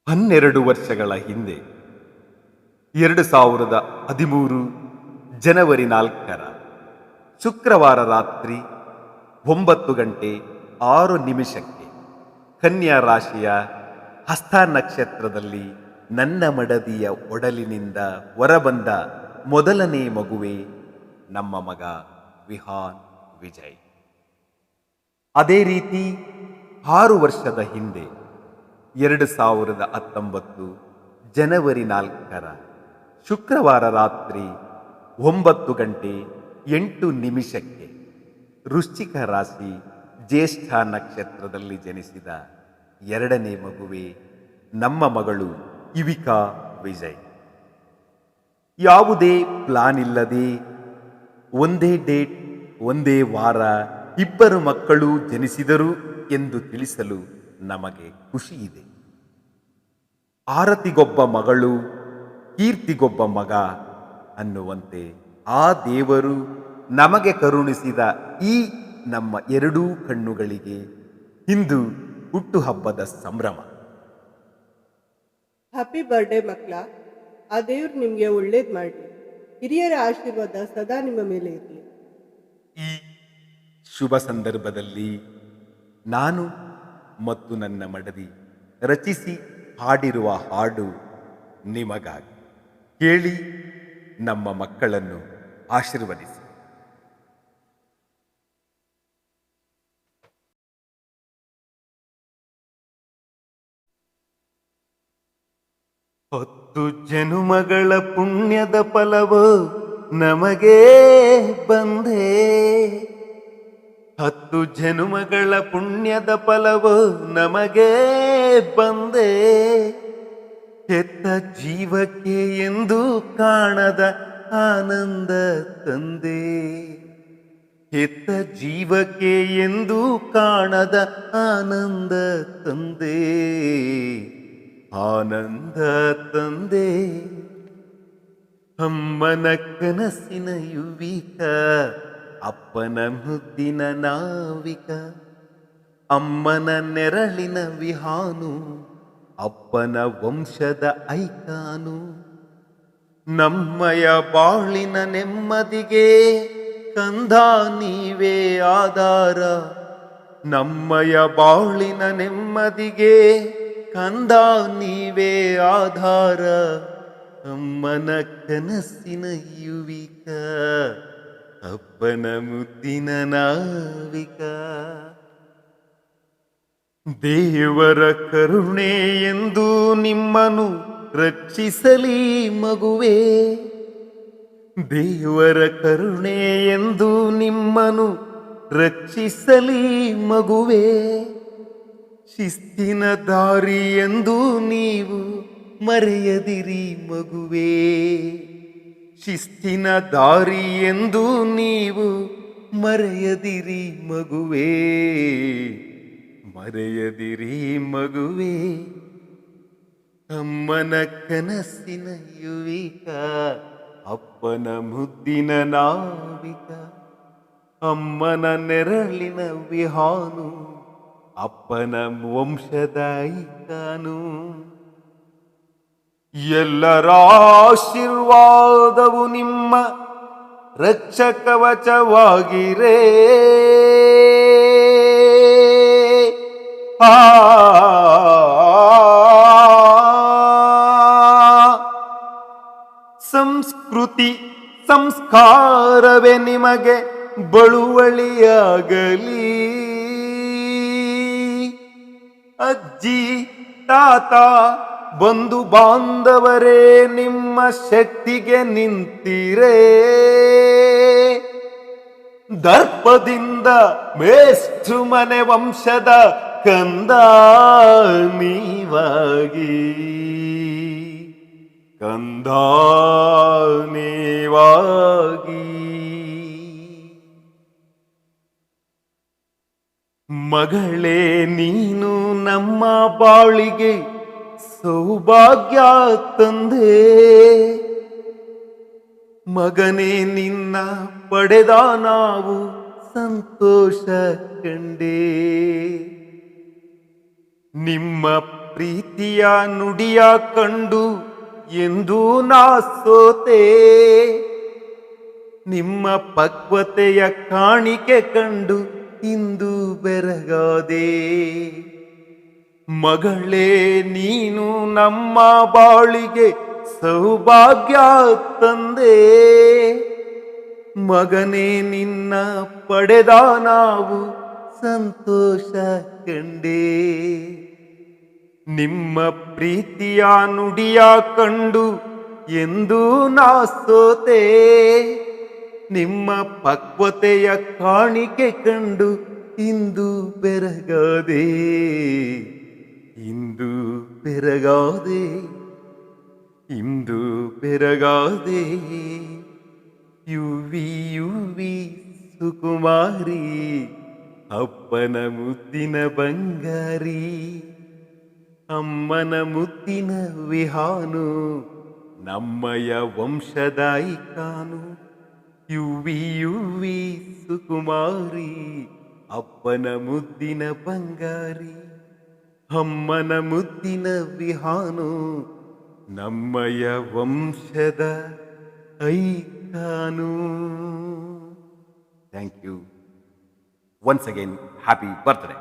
12 ವರ್ಷಗಳ ಹಿಂದೆ 2013 ಜನವರಿ 4ರ ಶುಕ್ರವಾರ ರಾತ್ರಿ 9 ಗಂಟೆ 6 ನಿಮಿಷಕ್ಕೆ ಕನ್ಯಾ ರಾಶಿಯ ಹಸ್ತ ನಕ್ಷತ್ರದಲ್ಲಿ ನನ್ನ ಮಡದಿಯ ಒಡಲಿನಿಂದ ಹೊರಬಂದ ಮೊದಲನೇ ಮಗುವೆ ನಮ್ಮ ಮಗ ವಿಹಾನ್ ವಿಜಯ್. ಅದೇ ರೀತಿ 6 ವರ್ಷದ ಹಿಂದೆ 2019 ಜನವರಿ 4ರ ಶುಕ್ರವಾರ ರಾತ್ರಿ 9 ಗಂಟೆ 8 ನಿಮಿಷಕ್ಕೆ ವೃಶ್ಚಿಕ ರಾಶಿ ಜ್ಯೇಷ್ಠ ನಕ್ಷತ್ರದಲ್ಲಿ ಜನಿಸಿದ ಎರಡನೇ ಮಗುವೆ ನಮ್ಮ ಮಗಳು ಇವಿಕಾ ವಿಜಯ್. ಯಾವುದೇ ಪ್ಲಾನ್ ಇಲ್ಲದೆ ಒಂದೇ ಡೇಟ್, ಒಂದೇ ವಾರ ಇಬ್ಬರು ಮಕ್ಕಳು ಜನಿಸಿದರು ಎಂದು ತಿಳಿಸಲು ನಮಗೆ ಖುಷಿ ಇದೆ. ಆರತಿಗೊಬ್ಬ ಮಗಳು, ಕೀರ್ತಿಗೊಬ್ಬ ಮಗ ಅನ್ನುವಂತೆ ಆ ದೇವರು ನಮಗೆ ಕರುಣಿಸಿದ ಈ ನಮ್ಮ ಎರಡೂ ಕಣ್ಣುಗಳಿಗೆ ಇಂದು ಹುಟ್ಟುಹಬ್ಬದ ಸಂಭ್ರಮ. ಹ್ಯಾಪಿ ಬರ್ಡೇ ಮಕ್ಕಳ. ಆ ದೇವ್ರು ನಿಮಗೆ ಒಳ್ಳೇದು ಮಾಡಲಿ. ಹಿರಿಯರ ಆಶೀರ್ವಾದ ಸದಾ ನಿಮ್ಮ ಮೇಲೆ ಇರಲಿ. ಈ ಶುಭ ಸಂದರ್ಭದಲ್ಲಿ ನಾನು ಮತ್ತು ನನ್ನ ಮಡದಿ ರಚಿಸಿ ಹಾಡಿರುವ ಹಾಡು ನಿಮಗಾಗಿ. ಕೇಳಿ, ನಮ್ಮ ಮಕ್ಕಳನ್ನು ಆಶೀರ್ವದಿಸಿ. ಹೊತ್ತು ಜನುಮಗಳ ಪುಣ್ಯದ ಫಲವು ನಮಗೆ ಬಂದೇ, 10 ಜನುಮಗಳ ಪುಣ್ಯದ ಫಲವು ನಮಗೆ ಬಂದೆ. ಹೆತ್ತ ಜೀವಕ್ಕೆ ಎಂದು ಕಾಣದ ಆನಂದ ತಂದೆ, ಹೆತ್ತ ಜೀವಕ್ಕೆ ಎಂದು ಕಾಣದ ಆನಂದ ತಂದೆ, ಆನಂದ ತಂದೆ. ಅಮ್ಮನ ಕನಸಿನ ಯುವಿಕ, ಅಪ್ಪನ ಮುದ್ದಿನ ನಾವಿಕ, ಅಮ್ಮನ ನೆರಳಿನ ವಿಹಾನು, ಅಪ್ಪನ ವಂಶದ ಐಕಾನು. ನಮ್ಮಯ ಬಾಳಿನ ನೆಮ್ಮದಿಗೆ ಕಂದ ನೀವೇ ಆಧಾರ, ನಮ್ಮಯ ಬಾಳಿನ ನೆಮ್ಮದಿಗೆ ಕಂದ ನೀವೇ ಆಧಾರ. ಅಮ್ಮನ ಕನಸಿನ ಯುವಿಕ, ಅಪ್ಪನ ಮುದ್ದಿನ ನಾವಿಕ. ದೇವರ ಕರುಣೆ ಎಂದು ನಿಮ್ಮನ್ನು ರಕ್ಷಿಸಲಿ ಮಗುವೆ, ದೇವರ ಕರುಣೆ ಎಂದು ನಿಮ್ಮನ್ನು ರಕ್ಷಿಸಲಿ ಮಗುವೆ. ಶಿಸ್ತಿನ ದಾರಿ ಎಂದು ನೀವು ಮರೆಯದಿರಿ ಮಗುವೆ, ಶಿಸ್ತಿನ ದಾರಿ ಎಂದು ನೀವು ಮರೆಯದಿರಿ ಮಗುವೆ, ಮರೆಯದಿರಿ ಮಗುವೆ. ಅಮ್ಮನ ಕನಸಿನ ಯುವಿಕ, ಅಪ್ಪನ ಮುದ್ದಿನ ನಾವಿಕ, ಅಮ್ಮನ ನೆರಳಿನ ವಿಹಾನು, ಅಪ್ಪನ ವಂಶದ ಐಕಾನು. ಎಲ್ಲರ ಆಶೀರ್ವಾದವು ನಿಮ್ಮ ರಕ್ಷಕವಚವಾಗಿರೇ. ಸಂಸ್ಕೃತಿ ಸಂಸ್ಕಾರವೇ ನಿಮಗೆ ಬಳುವಳಿಯಾಗಲಿ. ಅಜ್ಜಿ ತಾತ ಬಂಧು ಬಾಂಧವರೇ ನಿಮ್ಮ ಶಕ್ತಿಗೆ ನಿಂತಿರೇ. ದರ್ಪದಿಂದ ಮೇಷ್ಟ್ರು ಮನೆ ವಂಶದ ಕಂದ ನೀವಾಗಿ, ಕಂದ ನೀವಾಗಿ. ಮಗಳೇ ನೀನು ನಮ್ಮ ಬಾಳಿಗೆ ಸೌಭಾಗ್ಯ ತಂದೆ, ಮಗನೇ ನಿನ್ನ ಪಡೆದ ನಾವು ಸಂತೋಷ ಕಂಡೇ. ನಿಮ್ಮ ಪ್ರೀತಿಯ ನುಡಿಯ ಕಂಡು ಎಂದು ನಾ ಸೋತೆ, ನಿಮ್ಮ ಪಕ್ವತೆಯ ಕಾಣಿಕೆ ಕಂಡು ಇಂದು ಬೆರಗಾದೆ. ಮಗಳೇ ನೀನು ನಮ್ಮ ಬಾಳಿಗೆ ಸೌಭಾಗ್ಯ ತಂದೆ, ಮಗನೇ ನಿನ್ನ ಪಡೆದ ನಾವು ಸಂತೋಷ ಕಂಡೆ. ನಿಮ್ಮ ಪ್ರೀತಿಯ ನುಡಿಯ ಕಂಡು ಎಂದು ನಾ ಸೋತೆ, ನಿಮ್ಮ ಪಕ್ವತೆಯ ಕಾಣಿಕೆ ಕಂಡು ಇಂದು ಬೆರಗಾದೆ, ಇಂದು ಬೆರಗಾದೆ, ಇಂದು ಬೆರಗಾದೆ. ಯುವಿ ಯುವಿ ಸುಕುಮಾರಿ, ಅಪ್ಪನ ಮುದ್ದಿನ ಬಂಗಾರಿ, ಅಮ್ಮನ ಮುದ್ದಿನ ವಿಹಾನು, ನಮ್ಮಯ ವಂಶದ ಐಕಾನು. ಯುವಿ ಯುವಿ ಸುಕುಮಾರಿ, ಅಪ್ಪನ ಮುದ್ದಿನ ಬಂಗಾರಿ, ಅಮ್ಮನ ಮುದ್ದಿನ ವಿಹಾನು, ನಮ್ಮಯ ವಂಶದ icon. Thank you. Once again, happy birthday.